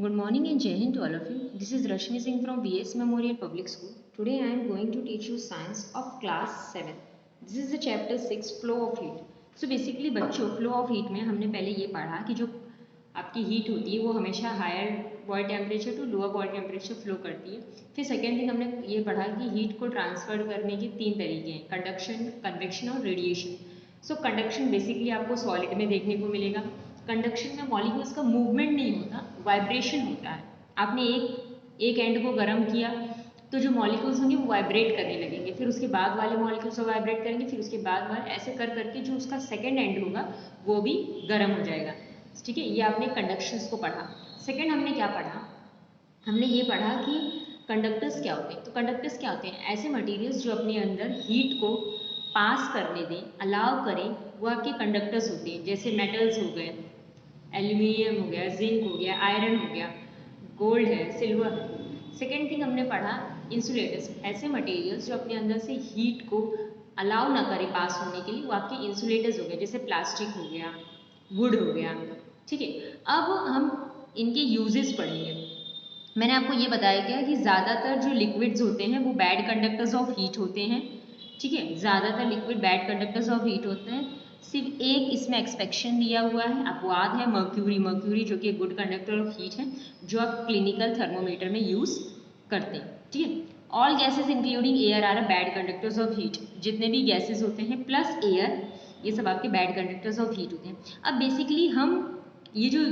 Good morning and Jai Hind to all of you. This is Rashmi Singh from VS Memorial Public School. Today I am going to teach you science of class 7. This is the chapter 6 flow of heat. So basically बच्चों flow of heat में हमने पहले ये पढ़ा कि जो आपकी heat होती है वो हमेशा higher body temperature to lower body temperature flow करती है. फिर सेकेंड थिंग हमने ये पढ़ा कि हीट को ट्रांसफर करने के 3 तरीके हैं, कंडक्शन, कन्वेक्शन और रेडिएशन. सो कंडक्शन बेसिकली आपको सॉलिड में देखने को मिलेगा. कंडक्शन में मॉलिक्यूल्स का मूवमेंट नहीं होता, वाइब्रेशन होता है. आपने एक एंड को गर्म किया तो जो मॉलिक्यूल्स होंगे वो वाइब्रेट करने लगेंगे, फिर उसके बाद वाले मॉलिक्यूल्स वाइब्रेट करेंगे, फिर उसके बाद वाले, ऐसे कर करके जो उसका सेकेंड एंड होगा वो भी गर्म हो जाएगा. ठीक है, ये आपने कंडक्शंस को पढ़ा. सेकेंड हमने क्या पढ़ा, हमने ये पढ़ा कि कंडक्टर्स क्या होते हैं. तो कंडक्टर्स क्या होते हैं, ऐसे मटेरियल्स जो अपने अंदर हीट को पास करने दें, अलाउ करें, वो आपके कंडक्टर्स होते हैं. जैसे मेटल्स हो गए, एल्यूमिनियम हो गया, जिंक हो गया, आयरन हो गया, गोल्ड है, सिल्वर है. सेकेंड थिंग हमने पढ़ा इंसुलेटर्स, ऐसे मटेरियल्स जो अपने अंदर से हीट को अलाउ ना करें पास होने के लिए, वो आपके इंसुलेटर्स हो गए. जैसे प्लास्टिक हो गया, वुड हो गया. ठीक है, अब हम इनके यूजेस पढ़ेंगे. मैंने आपको ये बताया क्या कि ज़्यादातर जो लिक्विड्स होते हैं वो बैड कंडक्टर्स ऑफ हीट होते हैं. ठीक है, ज़्यादातर liquid bad conductors of heat होते हैं. सिर्फ एक इसमें एक्सपेक्शन दिया हुआ है, अपवाद है मर्क्यूरी जो कि गुड कंडक्टर ऑफ हीट है, जो आप क्लिनिकल थर्मोमीटर में यूज़ करते हैं. ठीक है, all gases including air are a bad conductors of heat. जितने भी गैसेज होते हैं प्लस एयर, ये सब आपके बैड कंडक्टर्स ऑफ हीट होते हैं. अब बेसिकली हम ये जो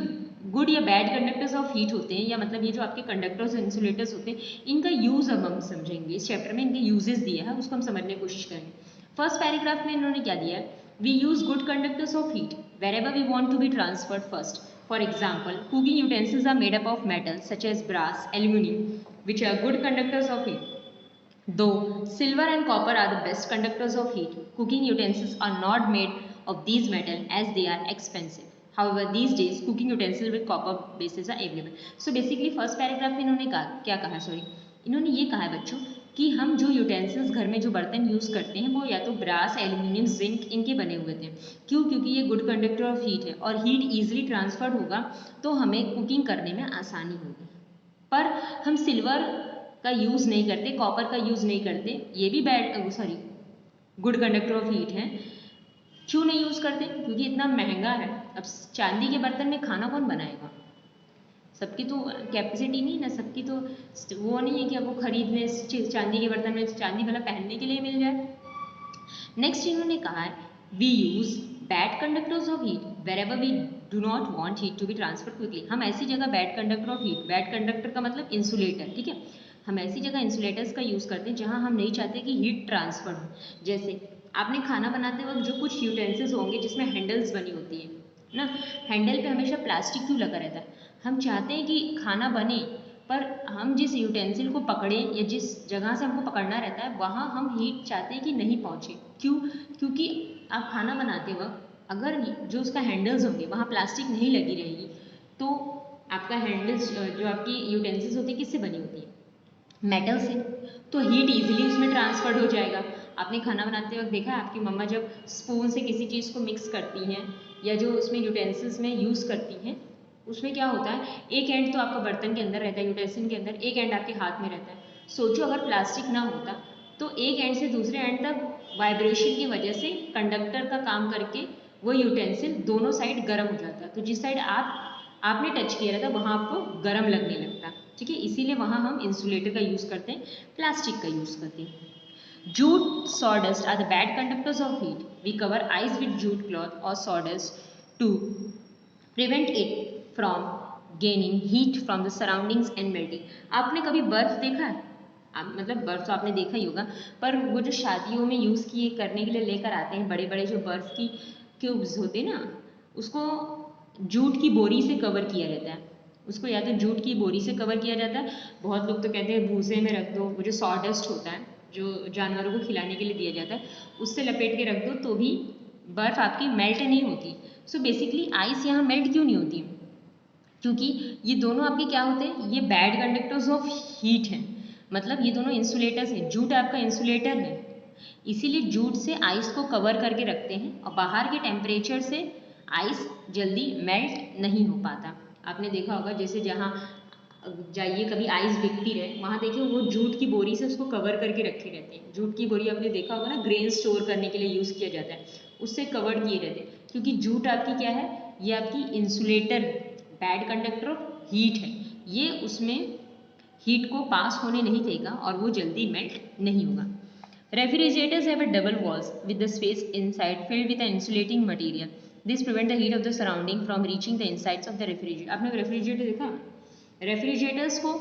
गुड या बैड कंडक्टर्स ऑफ हीट होते हैं, या मतलब ये जो आपके कंडक्टर्स और इंसुलेटर्स होते हैं, इनका यूज़ अब हम समझेंगे. इस चैप्टर में इनके यूजेस दिया है, उसको हम समझने की कोशिश करेंगे. फर्स्ट पैराग्राफ में इन्होंने क्या दिया है, we use good conductors of heat wherever we want to be transferred first. For example, cooking utensils are made up of metals such as brass, aluminum, which are good conductors of heat. Though silver and copper are the best conductors of heat, cooking utensils are not made of these metals as they are expensive. However, these days cooking utensils with copper bases are available. So basically first paragraph में इन्होंने क्या कहा, इन्होंने ये कहा है बच्चों कि हम जो यूटेंसिल्स घर में जो बर्तन यूज़ करते हैं वो या तो ब्रास, एल्यूमिनियम, जिंक इनके बने हुए थे. क्यों? क्योंकि ये गुड कंडक्टर ऑफ हीट है और हीट ईजिली ट्रांसफर होगा तो हमें कुकिंग करने में आसानी होगी. पर हम सिल्वर का यूज़ नहीं करते, कॉपर का यूज़ नहीं करते, ये भी गुड कंडक्टर ऑफ हीट है. क्यों नहीं यूज़ करते? क्योंकि इतना महंगा है. अब चांदी के बर्तन में खाना कौन बनाएगा? सबकी तो कैपेसिटी नहीं ना, सबकी तो वो नहीं है कि आपको खरीदने चांदी के बर्तन में, चांदी भला पहनने के लिए मिल जाए. नेक्स्ट इन्होंने कहा है we use bad conductors of heat wherever we do not want heat to be transfer quickly. हम ऐसी जगह bad conductor of heat, bad conductor का मतलब इंसुलेटर, ठीक है, हम ऐसी जगह इंसुलेटर्स का यूज़ करते हैं जहाँ हम नहीं चाहते कि हीट ट्रांसफर हो. जैसे आपने खाना बनाते वक्त जो कुछ यूटेंसिल्स होंगे जिसमें हैंडल्स बनी होती है ना, हैंडल पे हमेशा प्लास्टिक क्यों लगा रहता है? हम चाहते हैं कि खाना बने, पर हम जिस यूटेंसिल को पकड़ें या जिस जगह से हमको पकड़ना रहता है वहाँ हम हीट चाहते हैं कि नहीं पहुँचे. क्यों? क्योंकि आप खाना बनाते वक्त अगर जो उसका हैंडल्स होंगे वहाँ प्लास्टिक नहीं लगी रहेगी तो आपका हैंडल्स जो आपकी यूटेंसिल्स होती है किससे बनी होती है? मेटल से. तो हीट ईजिली उसमें ट्रांसफर्ड हो जाएगा. आपने खाना बनाते वक्त देखा है आपकी मम्मा जब स्पून से किसी चीज़ को मिक्स करती हैं या जो उसमें यूटेंसिल्स में यूज़ करती हैं, उसमें क्या होता है, एक एंड तो आपका बर्तन के अंदर रहता है, यूटेंसिल के अंदर, एक एंड आपके हाथ में रहता है. सोचो अगर प्लास्टिक ना होता तो एक एंड से दूसरे एंड तक वाइब्रेशन की वजह से कंडक्टर का काम करके वो यूटेंसिल दोनों साइड गर्म हो जाता. तो जिस साइड आपने टच किया रहता वहाँ आपको गर्म लगने लगता. ठीक है, इसीलिए वहाँ हम इंसुलेटर का यूज़ करते हैं, प्लास्टिक का यूज़ करते हैं. Jute, sawdust are the bad conductors of heat. We cover ice with jute cloth or sawdust to prevent it from gaining heat from the surroundings and melting. आपने कभी बर्फ देखा है? मतलब बर्फ तो आपने देखा ही होगा, पर वो जो शादियों में यूज़ किए करने के लिए लेकर आते हैं बड़े बड़े जो बर्फ की क्यूब्स होते हैं ना, उसको जूट की बोरी से कवर किया रहता है. उसको या तो जूट की बोरी से कवर किया जाता है, बहुत लोग तो कहते हैं भूसे में रख दो, वो जो सॉडस्ट होता है जो जानवरों को खिलाने के लिए दिया जाता है उससे लपेट के रख दो तो भी बर्फ़ आपकी मेल्ट नहीं होती. सो बेसिकली आइस यहाँ मेल्ट क्यों नहीं होती? क्योंकि ये दोनों आपके क्या होते हैं, ये बैड कंडक्टर्स ऑफ हीट हैं. मतलब ये दोनों इंसुलेटर्स हैं. जूट आपका इंसुलेटर है, इसीलिए जूट से आइस को कवर करके रखते हैं और बाहर के टेम्परेचर से आइस जल्दी मेल्ट नहीं हो पाता. आपने देखा होगा जैसे जहाँ जाइए कभी आइस बिकती रहे वहाँ देखिए वो जूट की बोरी से उसको कवर करके रखे रहते हैं। जूट की बोरी आपने देखा होगा ना, ग्रेन स्टोर करने के लिए यूज़ किया जाता है, उससे कवर किए रहते हैं क्योंकि जूट आपकी क्या है, ये आपकी insulator, bad conductor of heat है। ये उसमें हीट को पास होने नहीं देगा और वो जल्दी मेल्ट नहीं होगा। Refrigerators have a double walls with the space inside filled with an insulating material. This prevent the heat of the surrounding from reaching the insides of the refrigerator. आपने रेफ्रिजरेटर देखा? रेफ्रिजरेटर्स को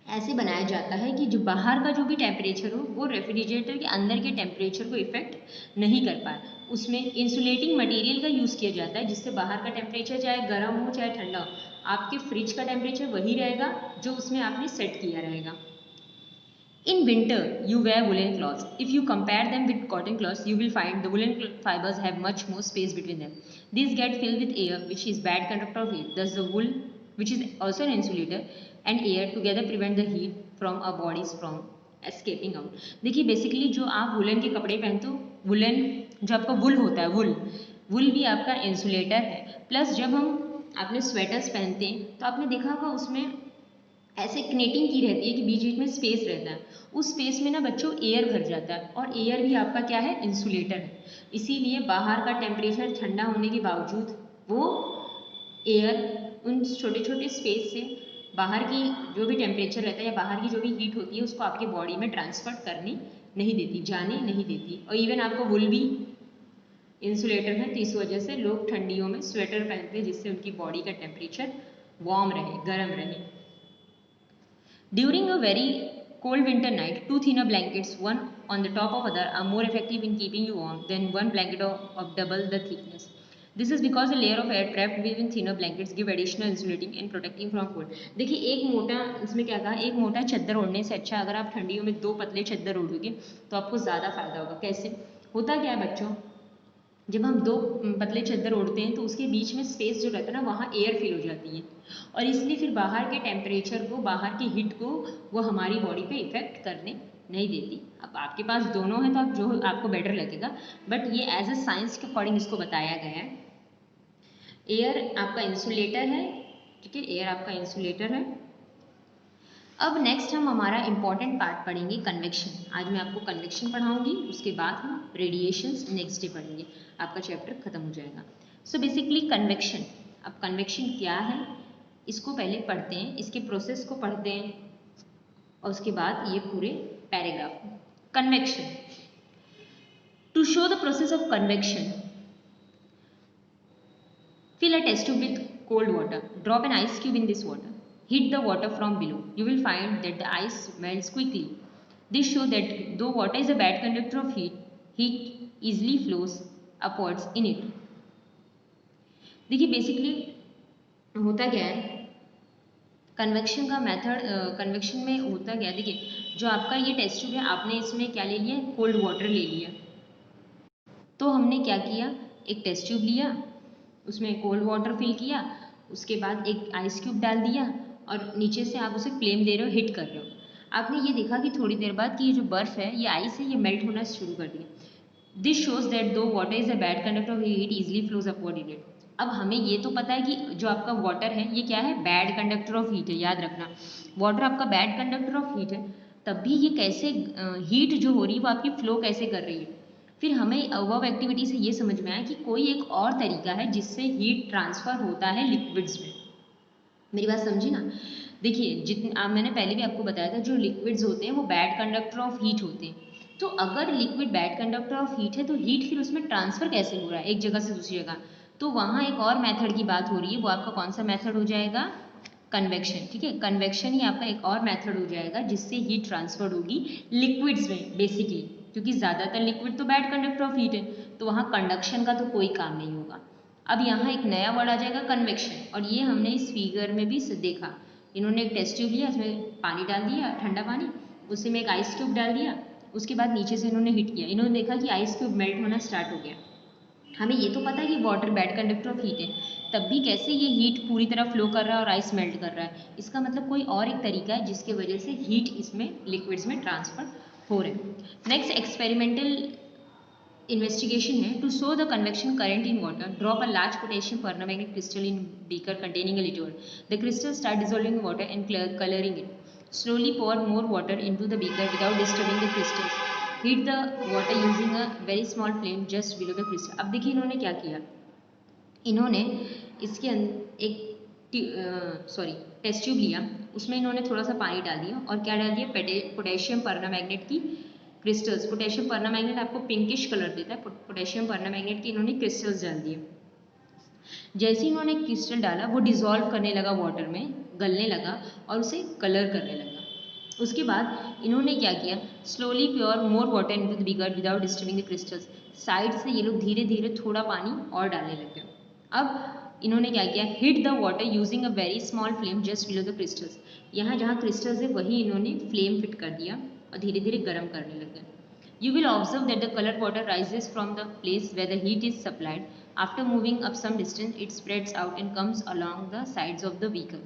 ऐसे बनाया जाता है कि जो बाहर का जो भी टेम्परेचर हो वो रेफ्रिजरेटर के अंदर के टेम्परेचर को इफेक्ट नहीं कर पाए। उसमें इंसुलेटिंग मटेरियल का यूज़ किया जाता है जिससे बाहर का टेम्परेचर चाहे गर्म हो चाहे ठंडा हो, आपके फ्रिज का टेम्परेचर वही रहेगा जो उसमें आपने सेट किया रहेगा। In winter, you wear woolen cloths. If you compare them with cotton cloths, you will find the woolen fibers have much more space between them. These get filled with air, which is bad conductor of heat. Thus, the wool, which is also an insulator, and air together prevent the heat from our bodies from escaping out. देखिए basically जो आप woollen के कपड़े पहनते हो, woollen जो आपका वुल होता है, वुल भी आपका इंसुलेटर है। प्लस जब हम आपने स्वेटर्स पहनते हैं तो आपने देखा होगा उसमें ऐसे कनेटिंग की रहती है कि बीच बीच में स्पेस रहता है, उस स्पेस में ना बच्चों एयर भर जाता है और एयर भी आपका क्या है, इंसुलेटर है। इसीलिए बाहर का टेम्परेचर ठंडा होने के बावजूद वो एयर उन छोटे छोटे स्पेस से बाहर की जो भी टेम्परेचर रहता है या बाहर की जो भी हीट होती है उसको आपके बॉडी में ट्रांसफर करने नहीं देती, जाने नहीं देती। और इवन आपको वुल भी इंसुलेटर है, तो इस वजह से लोग ठंडियों में स्वेटर पहनते हैं जिससे उनकी बॉडी का टेम्परेचर वार्म रहे, गर्म रहे। During a very cold winter night, two thinner blankets, one on the top of other, are more effective in keeping you warm than one blanket of double the thickness. This is because the layer of air trapped within thinner blankets give additional insulating and protecting from cold. देखिए एक मोटा, इसमें क्या कहा, एक मोटा चद्दर ओढ़ने से अच्छा अगर आप ठंडियों में दो पतले चद्दर ओढ़ोगे तो आपको ज़्यादा फायदा होगा। कैसे होता क्या है बच्चों, जब हम दो पतले चद्दर ओढ़ते हैं तो उसके बीच में स्पेस जो रहता है ना वहाँ एयर फिल हो जाती है और इसलिए फिर बाहर के टेम्परेचर को, बाहर की हीट को वो हमारी बॉडी पे इफेक्ट करने नहीं देती। अब आपके पास दोनों है तो आप जो आपको बेटर लगेगा, बट ये एज ए साइंस के अकॉर्डिंग इसको बताया गया है। एयर आपका इंसुलेटर है, ठीक है, एयर आपका इंसुलेटर है। अब नेक्स्ट हम हमारा इंपॉर्टेंट पार्ट पढ़ेंगे कन्वेक्शन। आज मैं आपको कन्वेक्शन पढ़ाऊंगी, उसके बाद हम रेडिएशंस नेक्स्ट डे पढ़ेंगे, आपका चैप्टर खत्म हो जाएगा। सो बेसिकली कन्वेक्शन, अब कन्वेक्शन क्या है इसको पहले पढ़ते हैं, इसके प्रोसेस को पढ़ते हैं और उसके बाद ये पूरे paragraph. Convection, to show the process of convection, fill a test tube with cold water, drop an ice cube in this water, heat the water from below. You will find that the ice melts quickly. This shows that though water is a bad conductor of heat, heat easily flows upwards in it. देखिए basically होता क्या है, convection का method, convection में होता क्या है, देखिए जो आपका ये टेस्ट ट्यूब है आपने इसमें क्या ले लिया, कोल्ड वाटर ले लिया। तो हमने क्या किया, एक टेस्ट ट्यूब लिया, उसमें कोल्ड वाटर फिल किया, उसके बाद एक आइस क्यूब डाल दिया और नीचे से आप उसे फ्लेम दे रहे हो, हिट कर रहे हो। आपने ये देखा कि थोड़ी देर बाद कि ये जो बर्फ़ है, ये आइस है, ये मेल्ट होना शुरू कर दिया। दिस शोज दैट दो water is a bad conductor of heat easily flows upward in it. अब हमें ये तो पता है कि जो आपका वाटर है ये क्या है, बैड कंडक्टर ऑफ हीट है। याद रखना, वाटर आपका बैड कंडक्टर ऑफ हीट है, तब भी ये कैसे हीट जो हो रही है वो आपकी फ्लो कैसे कर रही है। फिर हमें अबव एक्टिविटी से ये समझ में आया कि कोई एक और तरीका है जिससे हीट ट्रांसफ़र होता है लिक्विड्स में। मेरी बात समझी ना, देखिए जितने मैंने पहले भी आपको बताया था, जो लिक्विड्स होते हैं वो बैड कंडक्टर ऑफ हीट होते हैं। तो अगर liquid bad conductor of heat है तो हीट फिर उसमें ट्रांसफ़र कैसे हो रहा है एक जगह से दूसरी जगह, तो वहाँ एक और मेथड की बात हो रही है। वो आपका कौन सा मेथड हो जाएगा, कन्वेक्शन। ठीक है, कन्वेक्शन ही आपका एक और मेथड हो जाएगा जिससे हीट ट्रांसफर होगी लिक्विड्स में बेसिकली, क्योंकि ज़्यादातर लिक्विड तो बैड कंडक्टर ऑफ हीट है, तो वहाँ कंडक्शन का तो कोई काम नहीं होगा। अब यहाँ एक नया वर्ड आ जाएगा कन्वेक्शन, और ये हमने इस फिगर में भी देखा। इन्होंने एक टेस्ट ट्यूब लिया, उसमें पानी डाल दिया, ठंडा पानी, उसी में एक आइस क्यूब डाल दिया, उसके बाद नीचे से इन्होंने हिट किया, इन्होंने देखा कि आइस क्यूब मेल्ट होना स्टार्ट हो गया। हमें ये तो पता है कि water bad conductor of heat है, तब भी कैसे ये हीट पूरी तरह फ्लो कर रहा है और आइस मेल्ट कर रहा है, इसका मतलब कोई और एक तरीका है जिसके वजह से हीट इसमें लिक्विड्स में ट्रांसफर हो रहे हैं। नेक्स्ट एक्सपेरिमेंटल इन्वेस्टिगेशन है to show the convection current in water drop a large potassium permanganate crystal in beaker containing a liquid the crystal start dissolving water and colouring it slowly pour more water into the beaker without disturbing the crystals heat the water using a very small flame just below the crystal। अब देखिए इन्होंने क्या किया, इन्होंने इसके एक test tube लिया, उसमें इन्होंने थोड़ा सा पानी डाल दिया और क्या डाल दिया, पोटेशियम परमांगनेट की क्रिस्टल्स। पोटेशियम परमांगनेट आपको पिंकिश कलर देता है, पोटेशियम परमांगनेट के इन्होंने क्रिस्टल्स डाल दिए। जैसे ही इन्होंने क्रिस्टल डाला वो डिसॉल्व करने लगा वाटर में, गलने लगा और उसे कलर करने लगा। उसके बाद इन्होंने क्या किया, slowly pure more water into the beaker without disturbing the crystals. Side से ये लोग धीरे धीरे थोड़ा पानी और डालने लगे। अब इन्होंने क्या किया, hit the water using a very small flame just below the crystals. यहाँ जहाँ क्रिस्टल्स है वही इन्होंने फ्लेम फिट कर दिया और धीरे धीरे गर्म करने लगे। You will observe that the colored water rises from the place where the heat is supplied. After moving up some distance, it spreads out and comes along the sides of the beaker.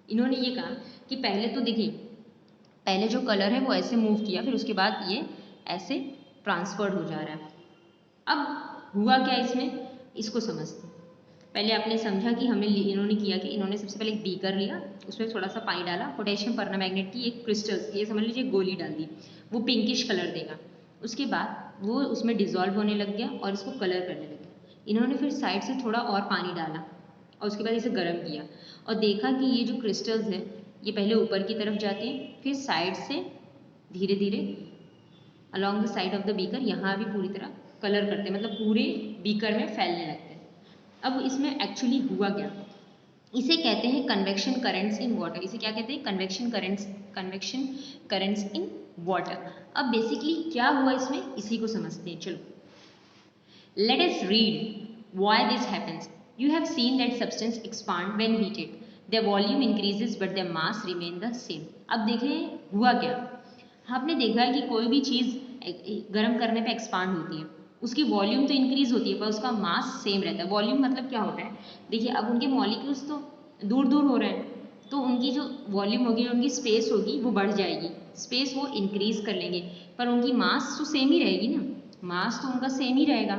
इन्होंने ये कहा कि पहले तो देखिए, पहले जो colour है वो ऐसे मूव किया, फिर उसके बाद ये ऐसे ट्रांसफर्ड हो जा रहा है। अब हुआ क्या इसमें, इसको समझते हैं। पहले आपने समझा कि हमने इन्होंने किया कि इन्होंने सबसे पहले एक बीकर लिया, उसमें थोड़ा सा पानी डाला, पोटेशियम परमांगनेट की एक क्रिस्टल्स, ये समझ लीजिए गोली डाल दी, वो पिंकिश कलर देगा। उसके बाद वो उसमें डिज़ोल्व होने लग गया और इसको कलर करने लग गया। इन्होंने फिर साइड से थोड़ा और पानी डाला और उसके बाद इसे गर्म किया और देखा कि ये जो क्रिस्टल्स है ये पहले ऊपर की तरफ जाते हैं, फिर साइड से धीरे धीरे along the side of the beaker यहाँ भी पूरी तरह कलर करते हैं, मतलब पूरे बीकर में फैलने लगते हैं। अब इसमें एक्चुअली हुआ क्या, इसे कहते हैं कन्वेक्शन करंट्स इन वाटर। इसे क्या कहते हैं, कन्वेक्शन करंट्स इन वाटर। अब बेसिकली क्या हुआ इसमें, इसी को समझते हैं। चलो, let us read why this happens. You have seen that substance expand when heated, there volume increases but their mass remain the same. अब देखें हुआ क्या, आपने देखा है कि कोई भी चीज़ गर्म करने पे एक्सपांड होती है, उसकी वॉल्यूम तो इंक्रीज होती है पर उसका मास सेम रहता है। वॉल्यूम मतलब क्या होता है, देखिए अब उनके मॉलिक्यूल्स तो दूर दूर हो रहे हैं, तो उनकी जो वॉल्यूम होगी, उनकी स्पेस होगी वो बढ़ जाएगी, स्पेस वो इंक्रीज कर लेंगे, पर उनकी मास तो सेम ही रहेगी ना, मास तो उनका सेम ही रहेगा।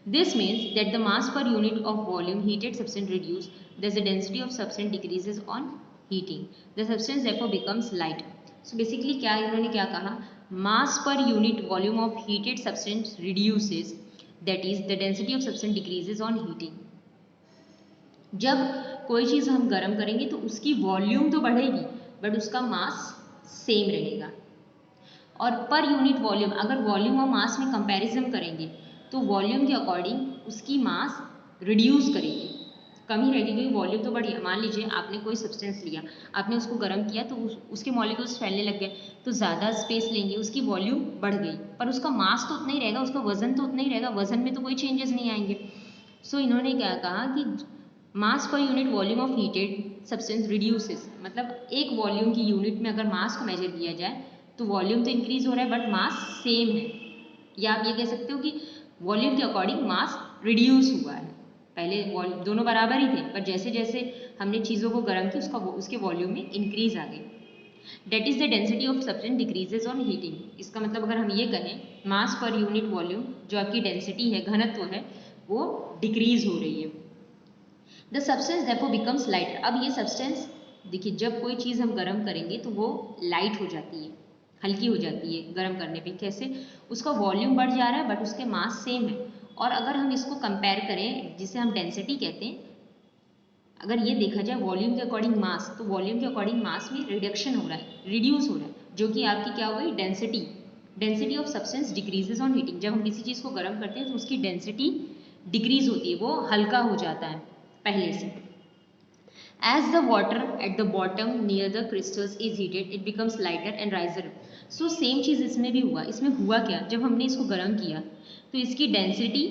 This means that the mass per unit of volume heated substance reduce, the density of substance decreases on heating, the substance therefore becomes light. So basically क्या इन्होंने क्या कहा, mass per unit volume of heated substance reduces, that is the density of substance decreases on heating। जब कोई चीज़ हम गर्म करेंगे तो उसकी वॉल्यूम तो बढ़ेगी बट उसका मास सेम रहेगा। और पर यूनिट वॉल्यूम, अगर वॉल्यूम और मास में कंपैरिजन करेंगे तो वॉल्यूम के अकॉर्डिंग उसकी मास रिड्यूस करेगी, कम ही रहेगी, क्योंकि वॉल्यूम तो बढ़िया। मान लीजिए आपने कोई सब्सटेंस लिया, आपने उसको गर्म किया तो उसके मॉलिक्यूल्स फैलने लग गए, तो ज़्यादा स्पेस लेंगे, उसकी वॉल्यूम बढ़ गई, पर उसका मास तो उतना ही रहेगा, उसका वजन तो उतना ही रहेगा, वजन में तो कोई चेंजेस नहीं आएंगे। सो इन्होंने क्या कहा कि mass per unit volume of heated substance reduces, मतलब एक वॉल्यूम की यूनिट में अगर मास को मेजर किया जाए तो वॉल्यूम तो इंक्रीज हो रहा है बट मास सेम है, या आप ये कह सकते हो कि वॉल्यूम के अकॉर्डिंग मास रिड्यूस हुआ है। पहले दोनों बराबर ही थे, पर जैसे जैसे हमने चीज़ों को गर्म किया उसके वॉल्यूम में इंक्रीज आ गई। That is the density of substance decreases on heating. इसका मतलब अगर हम ये कहें, मास पर यूनिट वॉल्यूम, जो आपकी डेंसिटी है, घनत्व है, वो डिक्रीज हो रही है। The substance therefore becomes lighter. अब ये सब्सटेंस देखिए, जब कोई चीज़ हम गर्म करेंगे तो वो लाइट हो जाती है, हल्की हो जाती है गर्म करने पे। कैसे, उसका वॉल्यूम बढ़ जा रहा है बट उसके मास सेम है। और अगर हम इसको कंपेयर करें, जिसे हम डेंसिटी कहते हैं, अगर ये देखा जाए वॉल्यूम के अकॉर्डिंग मास, तो वॉल्यूम के अकॉर्डिंग मास में रिडक्शन हो रहा है, रिड्यूस हो रहा है, जो कि आपकी क्या हो गई, density of substance decreases on heating. जब हम किसी चीज़ को गर्म करते हैं तो उसकी डेंसिटी डिक्रीज होती है, वो हल्का हो जाता है पहले से। As the water at the bottom near the crystals is heated, it becomes lighter and riser up. So same चीज़ इसमें भी हुआ। इसमें हुआ क्या, जब हमने इसको गर्म किया तो इसकी डेंसिटी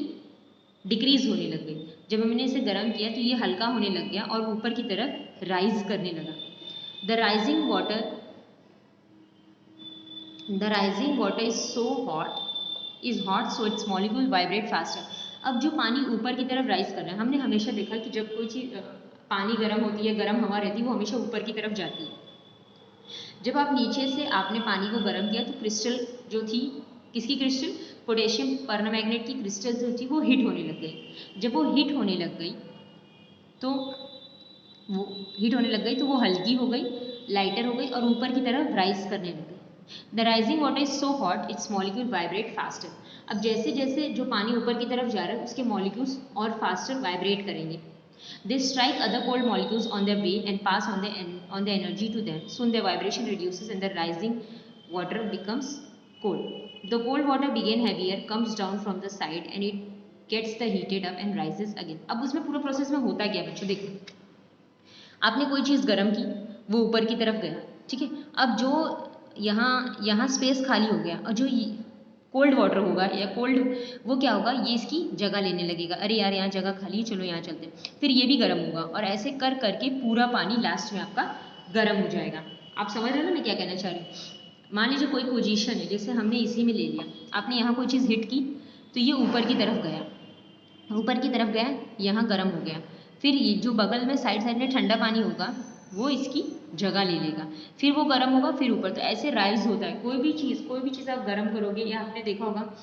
डिक्रीज होने लग गई। जब हमने इसे गर्म किया तो ये हल्का होने लग गया और ऊपर की तरफ राइज करने लगा। The rising water is hot so it's molecule vibrate faster. अब जो पानी ऊपर की तरफ राइज कर रहा है, हमने हमेशा देखा कि जब कोई चीज़ पानी गर्म होती है, गर्म हवा रहती है, वो हमेशा ऊपर की तरफ जाती है। जब आप नीचे से आपने पानी को गर्म किया तो क्रिस्टल जो थी, किसकी क्रिस्टल, पोटेशियम परमांगनेट की क्रिस्टल जो थी वो हीट होने लग गई। जब वो हीट होने लग गई तो वो हल्की हो गई, लाइटर हो गई और ऊपर की तरफ राइज करने लग गई। The rising water is so hot it's molecule vibrate faster. अब जैसे जैसे जो पानी ऊपर की तरफ जा रहा है उसके मॉलिक्यूल्स और फास्टर वाइब्रेट करेंगे। They strike other cold molecules on their way and pass on the energy to them. Soon their vibration reduces and the rising water becomes cold. The cold water begin heavier, comes down from the side and it gets the heated up and rises again. अब उसमें पूरा process में होता क्या है बच्चों, देखो आपने कोई चीज़ गर्म की, वो ऊपर की तरफ गया, ठीक है। अब जो यहाँ स्पेस खाली हो गया और जो कोल्ड वाटर होगा या कोल्ड, वो क्या होगा, ये इसकी जगह लेने लगेगा। अरे यार यहाँ जगह खाली है, चलो यहाँ चलते हैं। फिर ये भी गर्म होगा और ऐसे कर करके पूरा पानी लास्ट में आपका गर्म हो जाएगा। आप समझ रहे हो ना मैं क्या कहना चाह रही हूँ। मान लीजिए कोई पोजीशन है, जैसे हमने इसी में ले लिया, आपने यहाँ कोई चीज़ हिट की तो ये ऊपर की तरफ गया, यहाँ गर्म हो गया। फिर ये जो बगल में साइड में ठंडा पानी होगा वो इसकी जगह ले लेगा, फिर वो गर्म होगा, फिर ऊपर। तो ऐसे राइज होता है कोई भी चीज़ आप गर्म करोगे। या आपने देखा होगा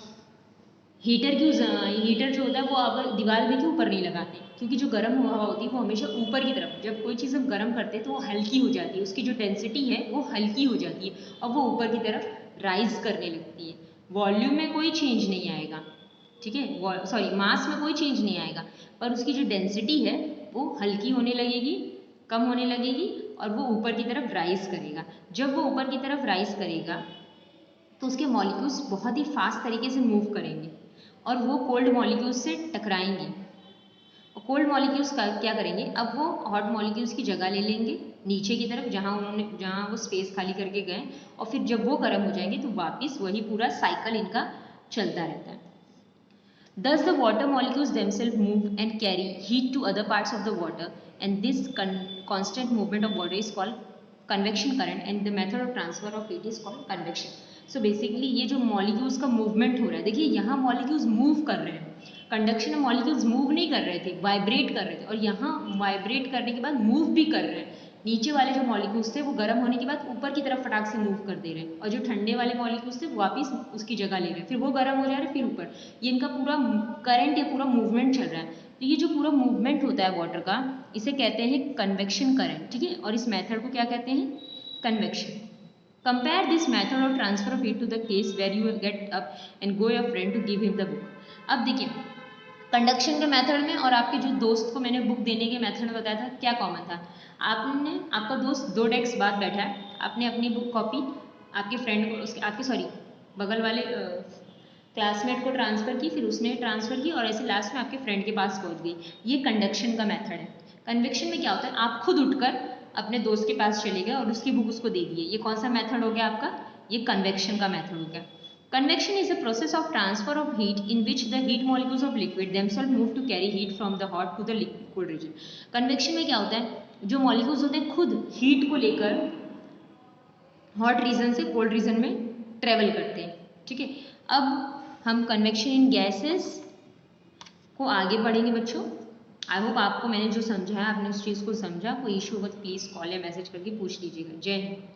हीटर जो होता है वो आप दीवार में क्यों ऊपर नहीं लगाते, क्योंकि जो गर्म हवा होती है वो हमेशा ऊपर की तरफ, जब कोई चीज़ हम गर्म करते हैं तो वो हल्की हो जाती है, उसकी जो डेंसिटी है वो हल्की हो जाती है और वो ऊपर की तरफ राइज करने लगती है। वॉल्यूम में कोई चेंज नहीं आएगा, ठीक है, सॉरी मास में कोई चेंज नहीं आएगा, पर उसकी जो डेंसिटी है वो हल्की होने लगेगी, कम होने लगेगी और वो ऊपर की तरफ राइज करेगा। जब वो ऊपर की तरफ राइज करेगा तो उसके मॉलिक्यूल्स बहुत ही फास्ट तरीके से मूव करेंगे और वो कोल्ड मॉलिक्यूल्स से टकराएंगे। और कोल्ड मॉलिक्यूल्स का क्या करेंगे, अब वो हॉट मॉलिक्यूल्स की जगह ले लेंगे नीचे की तरफ, जहाँ वो स्पेस खाली करके गए, और फिर जब वो गर्म हो जाएंगे तो वापस वही पूरा साइकिल इनका चलता रहता है। Thus the water molecules themselves move and carry heat to other parts of the water, and this constant movement of water is called convection current and the method of transfer of heat is called convection. So basically ये जो molecules का movement हो रहा है, देखिए यहाँ molecules move कर रहे हैं, कंडक्शन में मॉलिक्यूल्स मूव नहीं कर रहे थे, वाइब्रेट कर रहे थे, और यहाँ वाइब्रेट करने के बाद मूव भी कर रहे हैं। नीचे वाले जो मॉलिक्यूल्स थे वो गर्म होने के बाद ऊपर की तरफ फटाक से मूव कर दे रहे हैं, और जो ठंडे वाले मॉलिक्यूल्स थे वो वापस उसकी जगह ले रहे हैं, फिर वो गर्म हो जा रहे हैं, फिर ऊपर। ये इनका पूरा करंट या पूरा मूवमेंट चल रहा है। तो ये जो पूरा मूवमेंट होता है वाटर का, इसे कहते हैं कन्वेक्शन करंट, ठीक है। और इस मेथड को क्या कहते हैं, convection. Compare this method of transfer of heat to the case where you get up and go your friend to give him the book. अब देखिए कंडक्शन के मेथड में और आपके जो दोस्त को मैंने बुक देने के मेथड में बताया था, क्या कॉमन था। आपका दोस्त 2 डेस्क बाद बैठा है, आपने अपनी बुक कॉपी आपके फ्रेंड को, बगल वाले क्लासमेट को ट्रांसफ़र की, फिर उसने ट्रांसफ़र की और ऐसे लास्ट में आपके फ्रेंड के पास पहुंच गई। ये कंडक्शन का मेथड है। कन्वेक्शन में क्या होता है, आप खुद उठकर अपने दोस्त के पास चले गए और उसकी बुक उसको दे दिए। ये कौन सा मेथड हो गया आपका, ये कन्वेक्शन का मेथड हो गया। Convection is a process of transfer of heat in which the heat molecules of liquid themselves move to carry heat from the hot to the cold region. Convection में क्या होता है, जो मॉलिक्यूल्स होते हैं खुद हीट को लेकर हॉट रीजन से कोल्ड रीजन में ट्रेवल करते हैं, ठीक है। अब हम कन्वेक्शन इन गैसेस को आगे पढ़ेंगे बच्चों। आई होप आपको मैंने जो समझाया आपने उस चीज़ को समझा। कोई इशू होगा तो प्लीज़ कॉल या मैसेज करके पूछ लीजिएगा। जय हिंद।